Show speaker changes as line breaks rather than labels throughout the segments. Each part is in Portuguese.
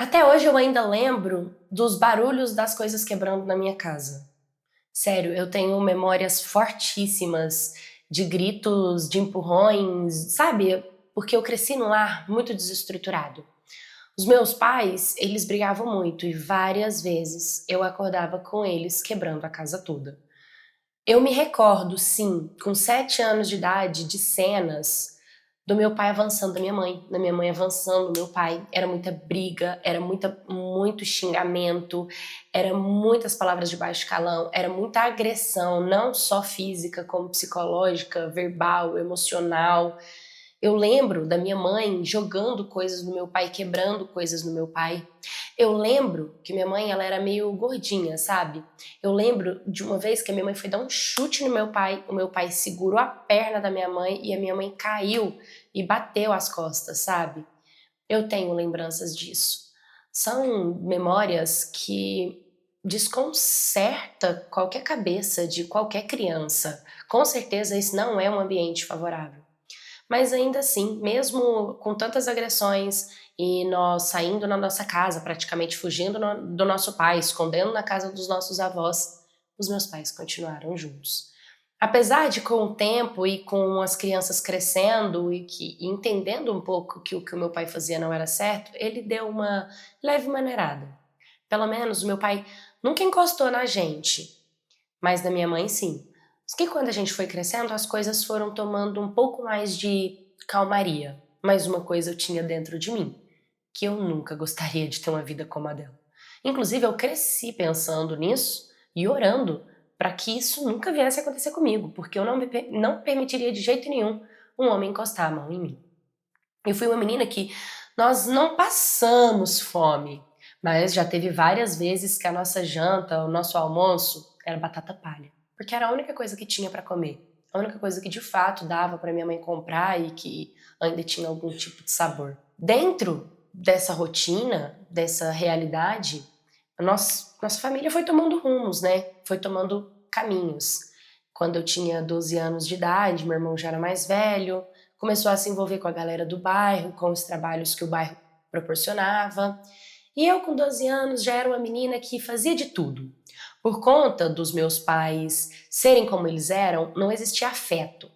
Até hoje eu ainda lembro dos barulhos das coisas quebrando na minha casa. Sério, eu tenho memórias fortíssimas de gritos, de empurrões, sabe? Porque eu cresci num lar muito desestruturado. Os meus pais, eles brigavam muito e várias vezes eu acordava com eles quebrando a casa toda. Eu me recordo, sim, com 7 anos de idade, de cenas do meu pai avançando da minha mãe avançando do meu pai. Era muita briga, era muito xingamento, era muitas palavras de baixo calão, era muita agressão, não só física, como psicológica, verbal, emocional. Eu lembro da minha mãe jogando coisas no meu pai, quebrando coisas no meu pai. Eu lembro que minha mãe, ela era meio gordinha, sabe? Eu lembro de uma vez que a minha mãe foi dar um chute no meu pai, o meu pai segurou a perna da minha mãe e a minha mãe caiu e bateu as costas, sabe? Eu tenho lembranças disso. São memórias que desconcerta qualquer cabeça de qualquer criança. Com certeza isso não é um ambiente favorável. Mas ainda assim, mesmo com tantas agressões e nós saindo na nossa casa, praticamente fugindo do nosso pai, escondendo na casa dos nossos avós, os meus pais continuaram juntos. Apesar de com o tempo e com as crianças crescendo e entendendo um pouco que o meu pai fazia não era certo, ele deu uma leve maneirada. Pelo menos o meu pai nunca encostou na gente, mas da minha mãe sim. Mas que quando a gente foi crescendo, as coisas foram tomando um pouco mais de calmaria. Mas uma coisa eu tinha dentro de mim, que eu nunca gostaria de ter uma vida como a dela. Inclusive, eu cresci pensando nisso e orando para que isso nunca viesse a acontecer comigo, porque eu não permitiria de jeito nenhum um homem encostar a mão em mim. Eu fui uma menina que nós não passamos fome, mas já teve várias vezes que a nossa janta, o nosso almoço era batata palha, porque era a única coisa que tinha para comer, a única coisa que de fato dava para minha mãe comprar e que ainda tinha algum tipo de sabor. Dentro dessa rotina, dessa realidade, nossa família foi tomando rumos, né? Foi tomando caminhos. Quando eu tinha 12 anos de idade, meu irmão já era mais velho, começou a se envolver com a galera do bairro, com os trabalhos que o bairro proporcionava. E eu, com 12 anos, já era uma menina que fazia de tudo. Por conta dos meus pais serem como eles eram, não existia afeto.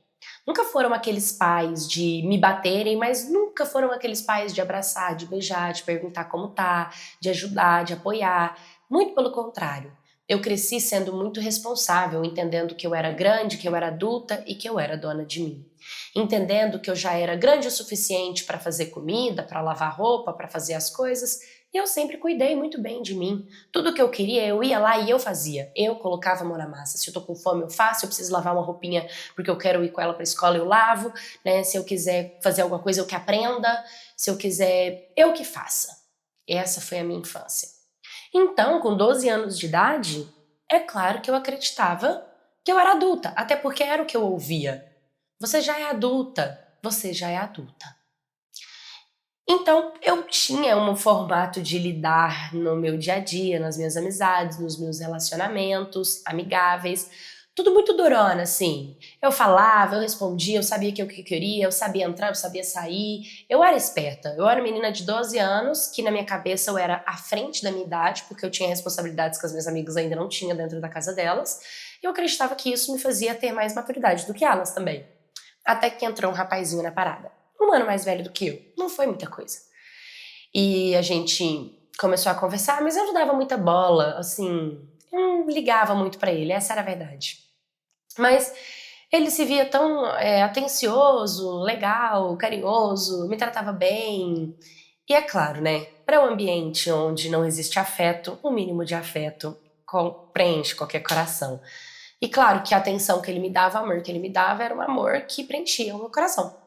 Nunca foram aqueles pais de me baterem, mas nunca foram aqueles pais de abraçar, de beijar, de perguntar como tá, de ajudar, de apoiar. Muito pelo contrário. Eu cresci sendo muito responsável, entendendo que eu era grande, que eu era adulta e que eu era dona de mim. Entendendo que eu já era grande o suficiente para fazer comida, para lavar roupa, para fazer as coisas, e eu sempre cuidei muito bem de mim. Tudo que eu queria, eu ia lá e eu fazia. Eu colocava a mão na massa. Se eu tô com fome, eu faço. Eu preciso lavar uma roupinha porque eu quero ir com ela pra escola, eu lavo, né? Se eu quiser fazer alguma coisa, eu que aprenda. Se eu quiser, eu que faça. Essa foi a minha infância. Então, com 12 anos de idade, é claro que eu acreditava que eu era adulta, até porque era o que eu ouvia. Você já é adulta, você já é adulta. Então, eu tinha um formato de lidar no meu dia a dia, nas minhas amizades, nos meus relacionamentos amigáveis, tudo muito durona, assim. Eu falava, eu respondia, eu sabia o que eu queria, eu sabia entrar, eu sabia sair. Eu era esperta. Eu era uma menina de 12 anos, que na minha cabeça eu era à frente da minha idade, porque eu tinha responsabilidades que as minhas amigas ainda não tinham dentro da casa delas. E eu acreditava que isso me fazia ter mais maturidade do que elas também. Até que entrou um rapazinho na parada. 1 ano mais velho do que eu. Não foi muita coisa. E a gente começou a conversar, mas eu não dava muita bola, assim, eu não ligava muito pra ele, essa era a verdade. Mas ele se via tão atencioso, legal, carinhoso, me tratava bem. E é claro, né? Para um ambiente onde não existe afeto, o mínimo de afeto preenche qualquer coração. E claro que a atenção que ele me dava, o amor que ele me dava, era um amor que preenchia o meu coração.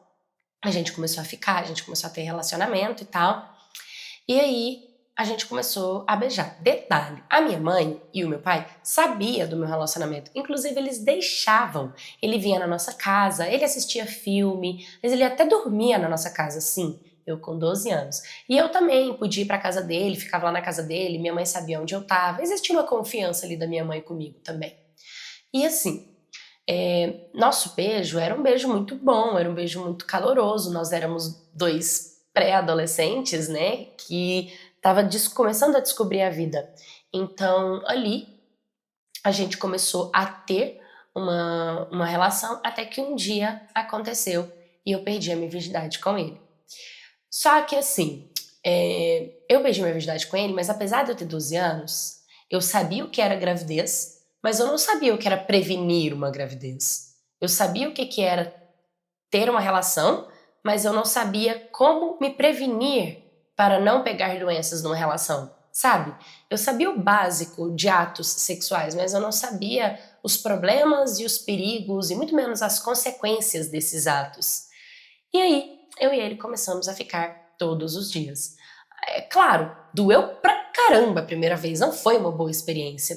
A gente começou a ficar, a gente começou a ter relacionamento e tal. E aí a gente começou a beijar. Detalhe, a minha mãe e o meu pai sabiam do meu relacionamento. Inclusive, eles deixavam. Ele vinha na nossa casa, ele assistia filme, mas ele até dormia na nossa casa, sim. Eu com 12 anos. E eu também podia ir pra casa dele, ficava lá na casa dele, minha mãe sabia onde eu tava. Existia uma confiança ali da minha mãe comigo também. E assim, nosso beijo era um beijo muito bom, era um beijo muito caloroso. Nós éramos dois pré-adolescentes, né, que tava começando a descobrir a vida. Então, ali, a gente começou a ter uma relação até que um dia aconteceu e eu perdi a minha virgindade com ele. Só que assim, eu perdi minha virgindade com ele, mas apesar de eu ter 12 anos, eu sabia o que era gravidez, mas eu não sabia o que era prevenir uma gravidez. Eu sabia o que era ter uma relação, mas eu não sabia como me prevenir para não pegar doenças numa relação, sabe? Eu sabia o básico de atos sexuais, mas eu não sabia os problemas e os perigos e muito menos as consequências desses atos. E aí, eu e ele começamos a ficar todos os dias. É claro, doeu pra caramba a primeira vez, não foi uma boa experiência.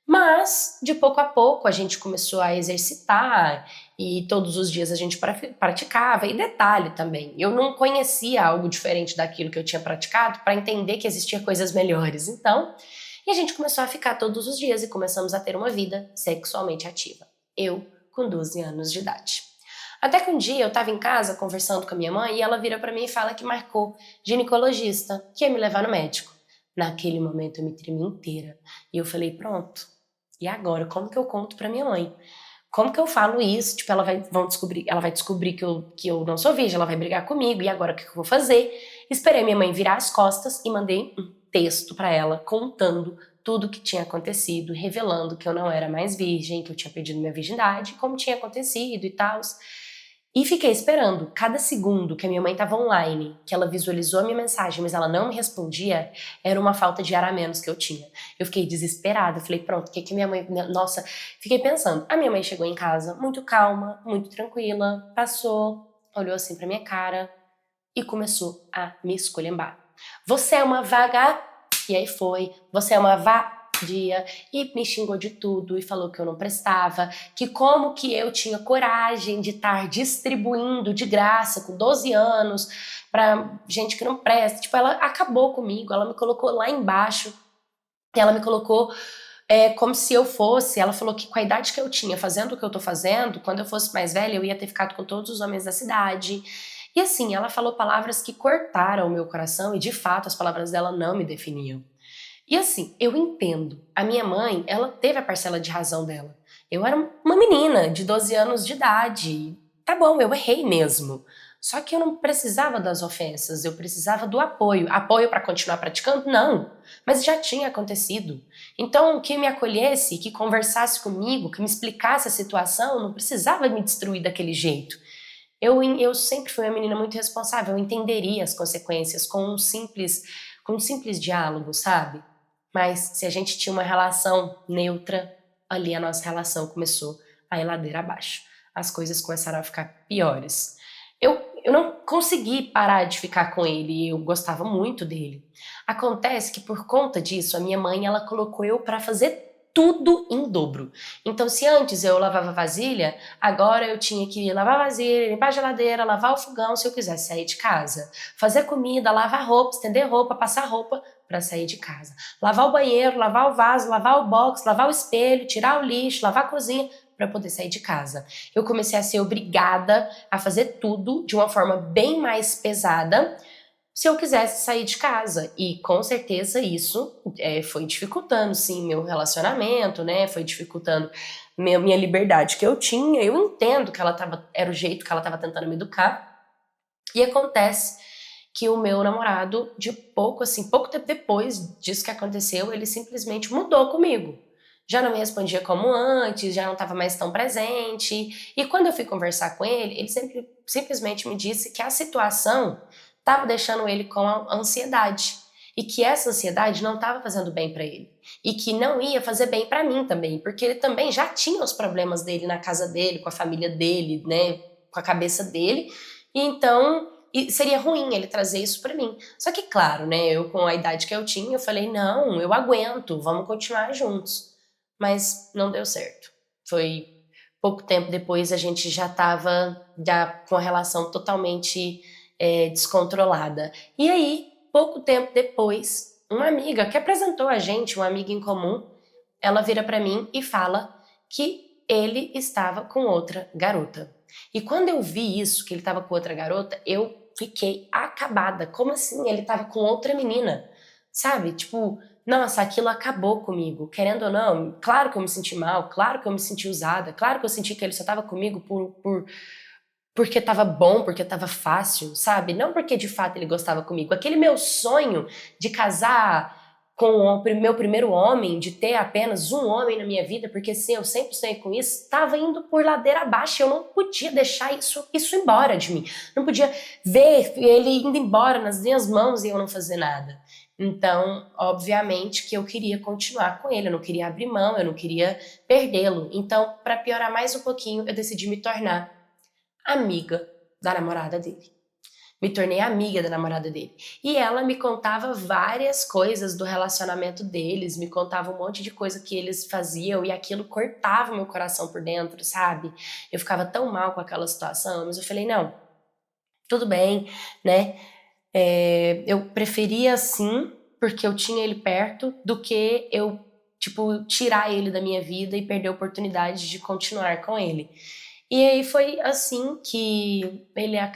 Mas, de pouco a pouco, a gente começou a exercitar e todos os dias a gente praticava. E detalhe também, eu não conhecia algo diferente daquilo que eu tinha praticado para entender que existia coisas melhores. Então, e a gente começou a ficar todos os dias e começamos a ter uma vida sexualmente ativa. Eu, com 12 anos de idade. Até que um dia eu estava em casa conversando com a minha mãe e ela vira para mim e fala que marcou ginecologista, que ia me levar no médico. Naquele momento eu me tremi inteira e eu falei, pronto, e agora? Como que eu conto pra minha mãe? Como que eu falo isso? Tipo, ela vai descobrir que eu não sou virgem, ela vai brigar comigo, e agora o que eu vou fazer? Esperei minha mãe virar as costas e mandei um texto pra ela contando tudo o que tinha acontecido, revelando que eu não era mais virgem, que eu tinha perdido minha virgindade, como tinha acontecido e tal. E fiquei esperando. Cada segundo que a minha mãe estava online, que ela visualizou a minha mensagem, mas ela não me respondia, era uma falta de ar a menos que eu tinha. Eu fiquei desesperada. Falei, pronto, o que minha mãe... Nossa, fiquei pensando. A minha mãe chegou em casa muito calma, muito tranquila, passou, olhou assim pra minha cara e começou a me esculhambar. Você é uma vaga... E aí foi. Você é uma vadia. E me xingou de tudo e falou que eu não prestava, que como que eu tinha coragem de estar distribuindo de graça com 12 anos pra gente que não presta. Tipo, ela acabou comigo, ela me colocou lá embaixo, ela me colocou como se eu fosse, ela falou que com a idade que eu tinha, fazendo o que eu tô fazendo, quando eu fosse mais velha, eu ia ter ficado com todos os homens da cidade. E assim, ela falou palavras que cortaram o meu coração e de fato as palavras dela não me definiam. E assim, eu entendo. A minha mãe, ela teve a parcela de razão dela. Eu era uma menina de 12 anos de idade. Tá bom, eu errei mesmo. Só que eu não precisava das ofensas, eu precisava do apoio. Apoio para continuar praticando? Não. Mas já tinha acontecido. Então, que me acolhesse, que conversasse comigo, que me explicasse a situação, não precisava me destruir daquele jeito. Eu sempre fui uma menina muito responsável, eu entenderia as consequências com um simples diálogo, sabe? Mas se a gente tinha uma relação neutra, ali a nossa relação começou a ir ladeira abaixo. As coisas começaram a ficar piores. Eu não consegui parar de ficar com ele, eu gostava muito dele. Acontece que por conta disso, a minha mãe, ela colocou eu para fazer tudo em dobro. Então, se antes eu lavava vasilha, agora eu tinha que lavar vasilha, limpar a geladeira, lavar o fogão se eu quisesse sair de casa. Fazer comida, lavar roupa, estender roupa, passar roupa para sair de casa. Lavar o banheiro, lavar o vaso, lavar o box, lavar o espelho, tirar o lixo, lavar a cozinha para poder sair de casa. Eu comecei a ser obrigada a fazer tudo de uma forma bem mais pesada se eu quisesse sair de casa. E com certeza isso foi dificultando, sim, meu relacionamento, né? Foi dificultando minha liberdade que eu tinha. Eu entendo que era o jeito que ela estava tentando me educar. E acontece que o meu namorado, pouco tempo depois disso que aconteceu, ele simplesmente mudou comigo. Já não me respondia como antes, já não estava mais tão presente. E quando eu fui conversar com ele simplesmente me disse que a situação estava deixando ele com a ansiedade. E que essa ansiedade não estava fazendo bem para ele. E que não ia fazer bem para mim também, porque ele também já tinha os problemas dele na casa dele, com a família dele, né, com a cabeça dele. E então seria ruim ele trazer isso para mim. Só que claro, né, eu com a idade que eu tinha, eu falei, não, eu aguento, vamos continuar juntos. Mas não deu certo. Foi pouco tempo depois, a gente já estava com a relação totalmente descontrolada. E aí, pouco tempo depois, uma amiga que apresentou a gente, uma amiga em comum, ela vira para mim e fala que ele estava com outra garota. E quando eu vi isso, que ele estava com outra garota, eu fiquei acabada. Como assim? Ele estava com outra menina? sabe? Tipo, nossa, aquilo acabou comigo, querendo ou não, claro que eu me senti mal, claro que eu me senti usada, claro que eu senti que ele só tava comigo porque tava bom, porque tava fácil, sabe? Não porque de fato ele gostava comigo. Aquele meu sonho de casar com o meu primeiro homem, de ter apenas um homem na minha vida, porque sim, eu sempre sonhei com isso, estava indo por ladeira abaixo. Eu não podia deixar isso embora de mim. Não podia ver ele indo embora nas minhas mãos e eu não fazer nada. Então, obviamente que eu queria continuar com ele, eu não queria abrir mão, eu não queria perdê-lo. Então, para piorar mais um pouquinho, eu decidi me tornar amiga da namorada dele. Me tornei amiga da namorada dele. E ela me contava várias coisas do relacionamento deles, me contava um monte de coisa que eles faziam e aquilo cortava meu coração por dentro, sabe? Eu ficava tão mal com aquela situação, mas eu falei, não, tudo bem, né? Eu preferia assim, porque eu tinha ele perto, do que eu, tipo, tirar ele da minha vida e perder a oportunidade de continuar com ele. E aí foi assim que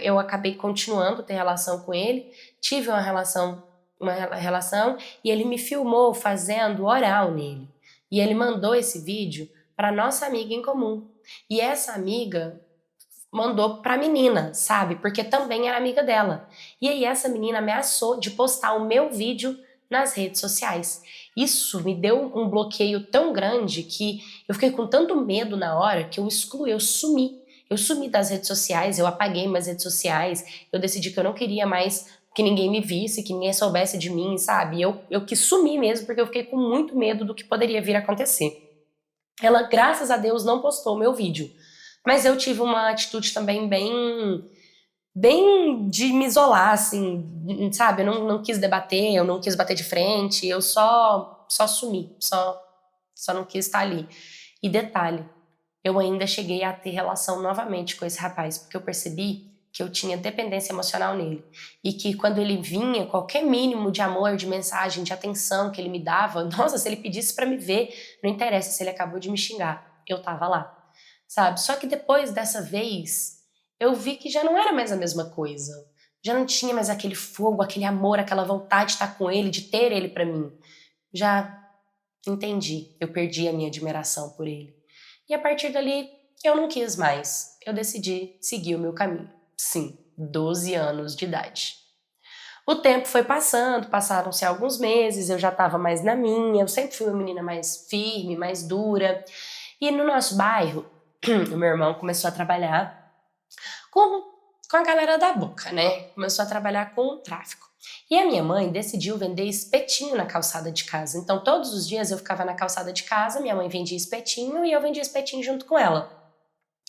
eu acabei continuando a ter relação com ele, tive uma relação e ele me filmou fazendo oral nele. E ele mandou esse vídeo para nossa amiga em comum. E essa amiga mandou pra menina, sabe? Porque também era amiga dela. E aí essa menina ameaçou de postar o meu vídeo nas redes sociais. Isso me deu um bloqueio tão grande que eu fiquei com tanto medo na hora que eu excluí, eu sumi. Eu sumi das redes sociais, eu apaguei minhas redes sociais, eu decidi que eu não queria mais que ninguém me visse, que ninguém soubesse de mim, sabe? Eu quis sumir mesmo, porque eu fiquei com muito medo do que poderia vir a acontecer. Ela, graças a Deus, não postou o meu vídeo. Mas eu tive uma atitude também bem de me isolar, assim, sabe? Eu não quis debater, eu não quis bater de frente, eu só sumi, só não quis estar ali. E detalhe, eu ainda cheguei a ter relação novamente com esse rapaz, porque eu percebi que eu tinha dependência emocional nele. E que quando ele vinha, qualquer mínimo de amor, de mensagem, de atenção que ele me dava, nossa, se ele pedisse pra me ver, não interessa se ele acabou de me xingar, eu tava lá, sabe? Só que depois dessa vez, eu vi que já não era mais a mesma coisa. Já não tinha mais aquele fogo, aquele amor, aquela vontade de estar com ele, de ter ele pra mim. Já entendi, eu perdi a minha admiração por ele. E a partir dali, eu não quis mais. Eu decidi seguir o meu caminho. Sim, 12 anos de idade. O tempo foi passando, passaram-se alguns meses, eu já estava mais na minha, eu sempre fui uma menina mais firme, mais dura. E no nosso bairro, o meu irmão começou a trabalhar com, com a galera da boca, né? Começou a trabalhar com o tráfico. E a minha mãe decidiu vender espetinho na calçada de casa. Então, todos os dias eu ficava na calçada de casa, minha mãe vendia espetinho e eu vendia espetinho junto com ela.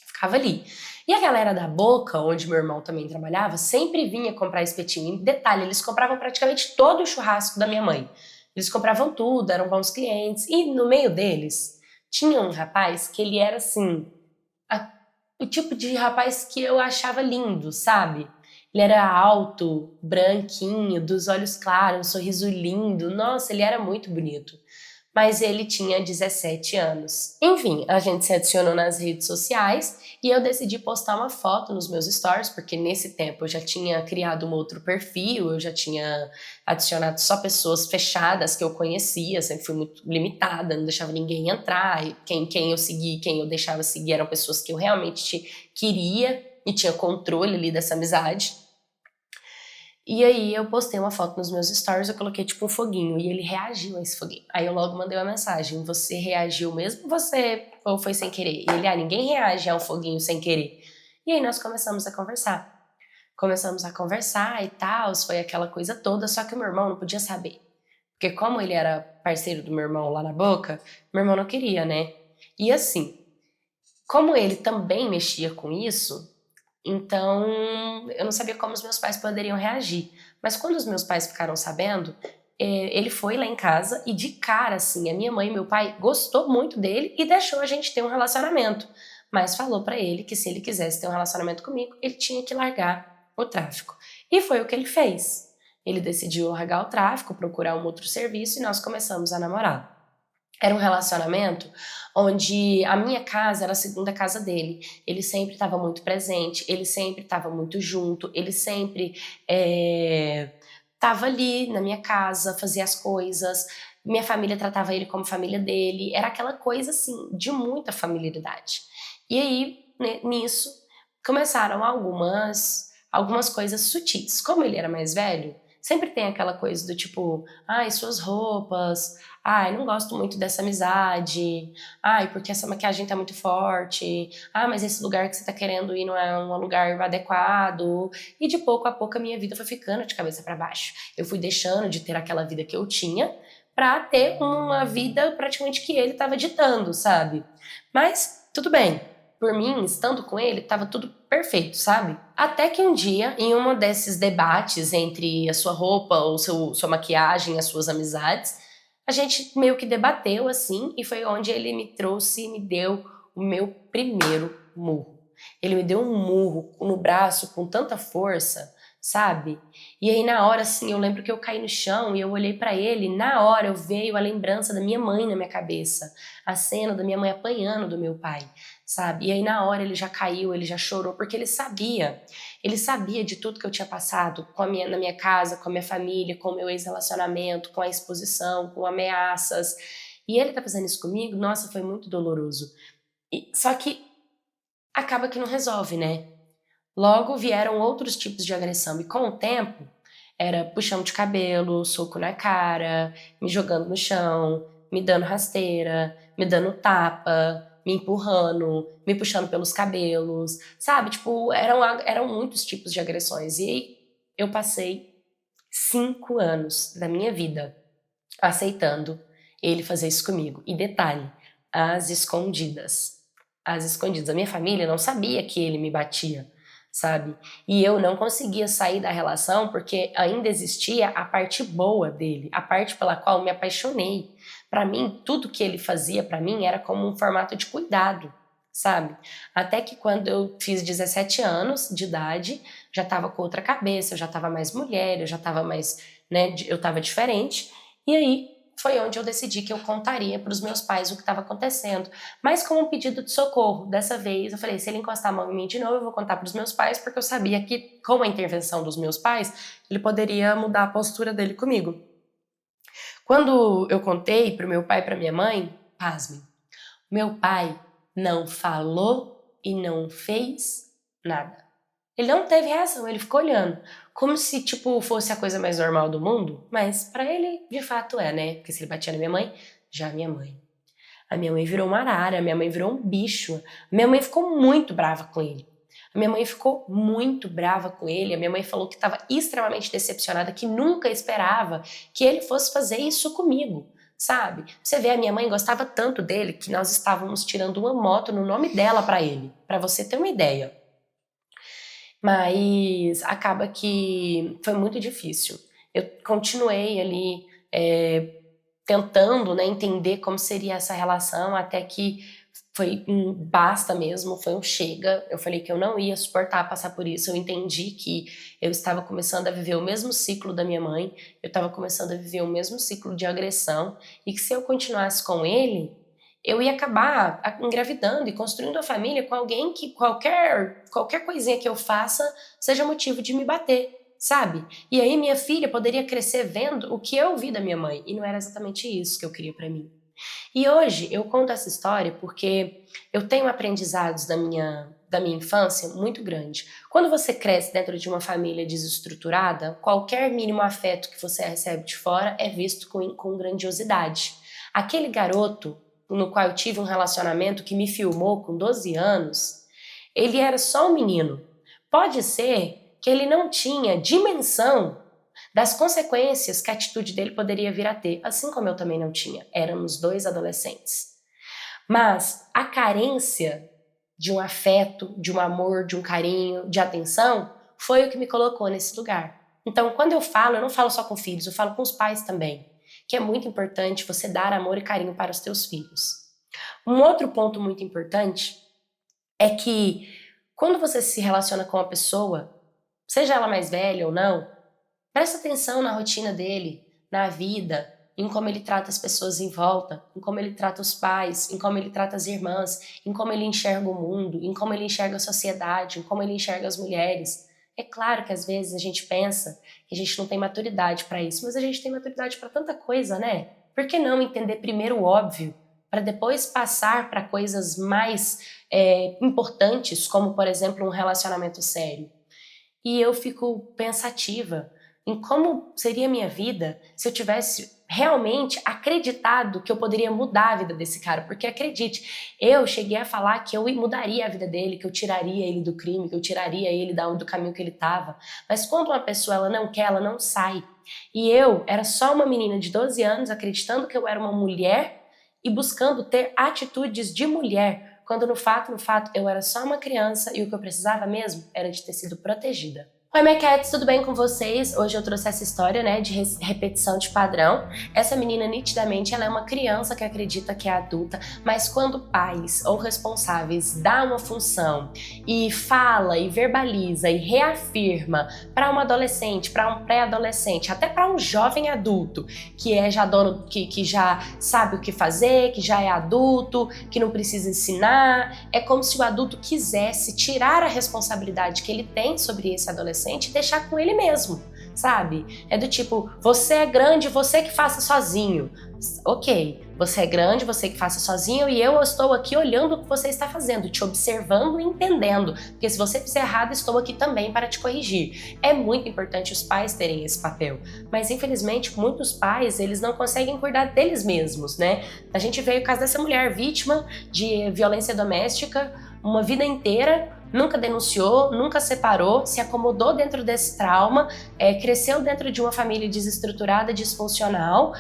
Ficava ali. E a galera da boca, onde meu irmão também trabalhava, sempre vinha comprar espetinho. E detalhe, eles compravam praticamente todo o churrasco da minha mãe. Eles compravam tudo, eram bons clientes. E no meio deles, tinha um rapaz que ele era assim, o tipo de rapaz que eu achava lindo, sabe? Ele era alto, branquinho, dos olhos claros, um sorriso lindo. Nossa, ele era muito bonito. Mas ele tinha 17 anos. Enfim, a gente se adicionou nas redes sociais e eu decidi postar uma foto nos meus stories, porque nesse tempo eu já tinha criado um outro perfil, eu já tinha adicionado só pessoas fechadas que eu conhecia, sempre fui muito limitada, não deixava ninguém entrar, e quem eu segui, quem eu deixava seguir eram pessoas que eu realmente queria e tinha controle ali dessa amizade. E aí eu postei uma foto nos meus stories, eu coloquei tipo um foguinho e ele reagiu a esse foguinho. Aí eu logo mandei uma mensagem: você reagiu mesmo ou foi sem querer? E ele: ninguém reage a um foguinho sem querer. E aí nós começamos a conversar. Começamos a conversar e tal, foi aquela coisa toda, só que o meu irmão não podia saber. Porque como ele era parceiro do meu irmão lá na boca, meu irmão não queria, né? E assim, como ele também mexia com isso, então, eu não sabia como os meus pais poderiam reagir. Mas quando os meus pais ficaram sabendo, ele foi lá em casa e de cara, assim, a minha mãe e meu pai gostou muito dele e deixou a gente ter um relacionamento. Mas falou pra ele que se ele quisesse ter um relacionamento comigo, ele tinha que largar o tráfico. E foi o que ele fez. Ele decidiu largar o tráfico, procurar um outro serviço e nós começamos a namorar. Era um relacionamento onde a minha casa era a segunda casa dele. Ele sempre estava muito presente, ele sempre estava muito junto, ele sempre tava ali na minha casa, fazia as coisas, minha família tratava ele como família dele, era aquela coisa assim, de muita familiaridade. E aí, né, nisso, começaram algumas coisas sutis. Como ele era mais velho, sempre tem aquela coisa do tipo, ai, suas roupas, ai, não gosto muito dessa amizade, ai, porque essa maquiagem tá muito forte, ah, mas esse lugar que você tá querendo ir não é um lugar adequado. E de pouco a pouco a minha vida foi ficando de cabeça para baixo. Eu fui deixando de ter aquela vida que eu tinha pra ter uma vida praticamente que ele tava ditando, sabe? Mas tudo bem. Por mim, estando com ele, tava tudo perfeito, sabe? Até que um dia, em um desses debates entre a sua roupa ou sua maquiagem, as suas amizades, a gente meio que debateu assim, e foi onde ele me trouxe e me deu o meu primeiro murro. Ele me deu um murro no braço com tanta força, sabe? E aí na hora assim, eu lembro que eu caí no chão e eu olhei pra ele, e na hora eu veio a lembrança da minha mãe na minha cabeça, a cena da minha mãe apanhando do meu pai, sabe? E aí na hora ele já caiu, ele já chorou, porque ele sabia de tudo que eu tinha passado na minha casa, com a minha família, com o meu ex-relacionamento, com a exposição, com ameaças. E ele tá fazendo isso comigo, nossa, foi muito doloroso. Só que acaba que não resolve, né? Logo vieram outros tipos de agressão e com o tempo era puxão de cabelo, soco na cara, me jogando no chão, me dando rasteira, me dando tapa, me empurrando, me puxando pelos cabelos, sabe? Tipo, eram muitos tipos de agressões. E aí eu passei 5 anos da minha vida aceitando ele fazer isso comigo. E detalhe, às escondidas. Às escondidas. A minha família não sabia que ele me batia, sabe? E eu não conseguia sair da relação porque ainda existia a parte boa dele, a parte pela qual eu me apaixonei. Para mim, tudo que ele fazia para mim era como um formato de cuidado, sabe? Até que quando eu fiz 17 anos de idade, já tava com outra cabeça, eu já tava mais mulher, eu já tava mais, né, eu tava diferente. E aí foi onde eu decidi que eu contaria para os meus pais o que estava acontecendo, mas com um pedido de socorro. Dessa vez eu falei, se ele encostar a mão em mim de novo, eu vou contar para os meus pais, porque eu sabia que com a intervenção dos meus pais, ele poderia mudar a postura dele comigo. Quando eu contei para o meu pai e para minha mãe, pasmem, meu pai não falou e não fez nada. Ele não teve reação, ele ficou olhando, como se, tipo, fosse a coisa mais normal do mundo, mas pra ele, de fato, é, né? Porque se ele batia na minha mãe, já a minha mãe virou uma arara, a minha mãe virou um bicho, a minha mãe ficou muito brava com ele. A minha mãe ficou muito brava com ele, a minha mãe falou que estava extremamente decepcionada, que nunca esperava que ele fosse fazer isso comigo, sabe? Você vê, a minha mãe gostava tanto dele que nós estávamos tirando uma moto no nome dela pra ele, pra você ter uma ideia. Mas acaba que foi muito difícil. Eu continuei ali tentando, né, entender como seria essa relação, até que foi um basta mesmo, foi um chega. Eu falei que eu não ia suportar passar por isso. Eu entendi que eu estava começando a viver o mesmo ciclo da minha mãe, eu estava começando a viver o mesmo ciclo de agressão, e que se eu continuasse com ele, eu ia acabar engravidando e construindo a família com alguém que qualquer coisinha que eu faça seja motivo de me bater, sabe? E aí minha filha poderia crescer vendo o que eu vi da minha mãe, e não era exatamente isso que eu queria pra mim. E hoje eu conto essa história porque eu tenho aprendizados da minha infância muito grande. Quando você cresce dentro de uma família desestruturada, qualquer mínimo afeto que você recebe de fora é visto com grandiosidade. Aquele garoto no qual eu tive um relacionamento que me filmou com 12 anos, ele era só um menino. Pode ser que ele não tinha dimensão das consequências que a atitude dele poderia vir a ter, assim como eu também não tinha. Éramos 2 adolescentes. Mas a carência de um afeto, de um amor, de um carinho, de atenção, foi o que me colocou nesse lugar. Então, quando eu não falo só com filhos, eu falo com os pais também, que é muito importante você dar amor e carinho para os teus filhos. Um outro ponto muito importante é que quando você se relaciona com uma pessoa, seja ela mais velha ou não, presta atenção na rotina dele, na vida, em como ele trata as pessoas em volta, em como ele trata os pais, em como ele trata as irmãs, em como ele enxerga o mundo, em como ele enxerga a sociedade, em como ele enxerga as mulheres. É claro que às vezes a gente pensa que a gente não tem maturidade para isso, mas a gente tem maturidade para tanta coisa, né? Por que não entender primeiro o óbvio, para depois passar para coisas mais importantes, como, por exemplo, um relacionamento sério? E eu fico pensativa em como seria a minha vida se eu tivesse realmente acreditado que eu poderia mudar a vida desse cara. Porque acredite, eu cheguei a falar que eu mudaria a vida dele, que eu tiraria ele do crime, que eu tiraria ele do caminho que ele estava. Mas quando uma pessoa ela não quer, ela não sai. E eu era só uma menina de 12 anos acreditando que eu era uma mulher e buscando ter atitudes de mulher, quando no fato, eu era só uma criança e o que eu precisava mesmo era de ter sido protegida. Oi, my cats, tudo bem com vocês? Hoje eu trouxe essa história, né, de repetição de padrão. Essa menina, nitidamente, ela é uma criança que acredita que é adulta, mas quando pais ou responsáveis dão uma função e fala e verbaliza e reafirma para um adolescente, para um pré-adolescente, até para um jovem adulto, que é já dono, que já sabe o que fazer, que já é adulto, que não precisa ensinar, é como se o adulto quisesse tirar a responsabilidade que ele tem sobre esse adolescente e deixar com ele mesmo, sabe? É do tipo, você é grande, você que faça sozinho. Ok, você é grande, você que faça sozinho e eu estou aqui olhando o que você está fazendo, te observando e entendendo, porque se você fizer errado, estou aqui também para te corrigir. É muito importante os pais terem esse papel, mas infelizmente muitos pais, eles não conseguem cuidar deles mesmos, né? A gente vê o caso dessa mulher vítima de violência doméstica, uma vida inteira, nunca denunciou, nunca separou, se acomodou dentro desse trauma, cresceu dentro de uma família desestruturada, disfuncional,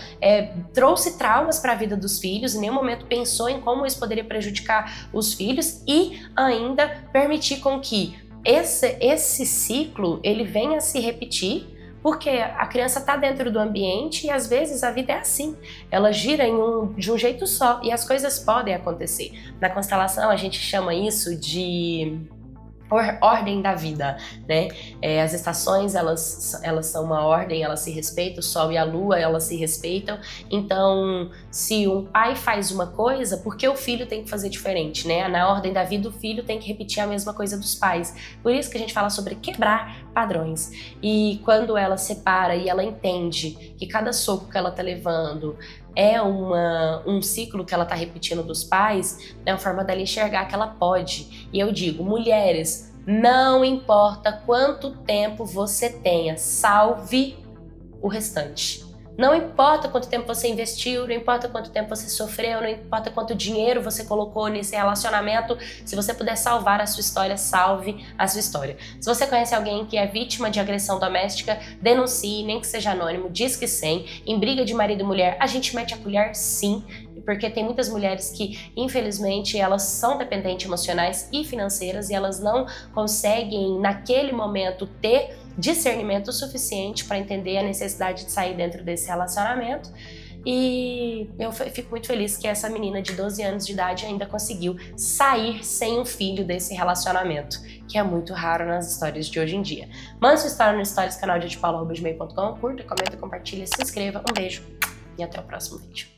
trouxe traumas para a vida dos filhos, em nenhum momento pensou em como isso poderia prejudicar os filhos e ainda permitir com que esse ciclo ele venha a se repetir, porque a criança está dentro do ambiente e às vezes a vida é assim, ela gira de um jeito só e as coisas podem acontecer. Na constelação a gente chama isso de ordem da vida, né? As estações, elas são uma ordem, elas se respeitam, o sol e a lua, elas se respeitam. Então, se um pai faz uma coisa, por que o filho tem que fazer diferente, né? Na ordem da vida, o filho tem que repetir a mesma coisa dos pais. Por isso que a gente fala sobre quebrar padrões. E quando ela separa e ela entende que cada soco que ela tá levando é um ciclo que ela tá repetindo dos pais, é uma forma dela enxergar que ela pode. E eu digo, mulheres, não importa quanto tempo você tenha, salve o restante. Não importa quanto tempo você investiu, não importa quanto tempo você sofreu, não importa quanto dinheiro você colocou nesse relacionamento, se você puder salvar a sua história, salve a sua história. Se você conhece alguém que é vítima de agressão doméstica, denuncie, nem que seja anônimo, diz que 100. Em briga de marido e mulher, a gente mete a colher sim, porque tem muitas mulheres que, infelizmente, elas são dependentes emocionais e financeiras e elas não conseguem, naquele momento, ter discernimento suficiente para entender a necessidade de sair dentro desse relacionamento. E eu fico muito feliz que essa menina de 12 anos de idade ainda conseguiu sair sem um filho desse relacionamento, que é muito raro nas histórias de hoje em dia. Manda sua história no stories, canal de paula@gmail.com, curta, comenta, compartilha, se inscreva. Um beijo e até o próximo vídeo.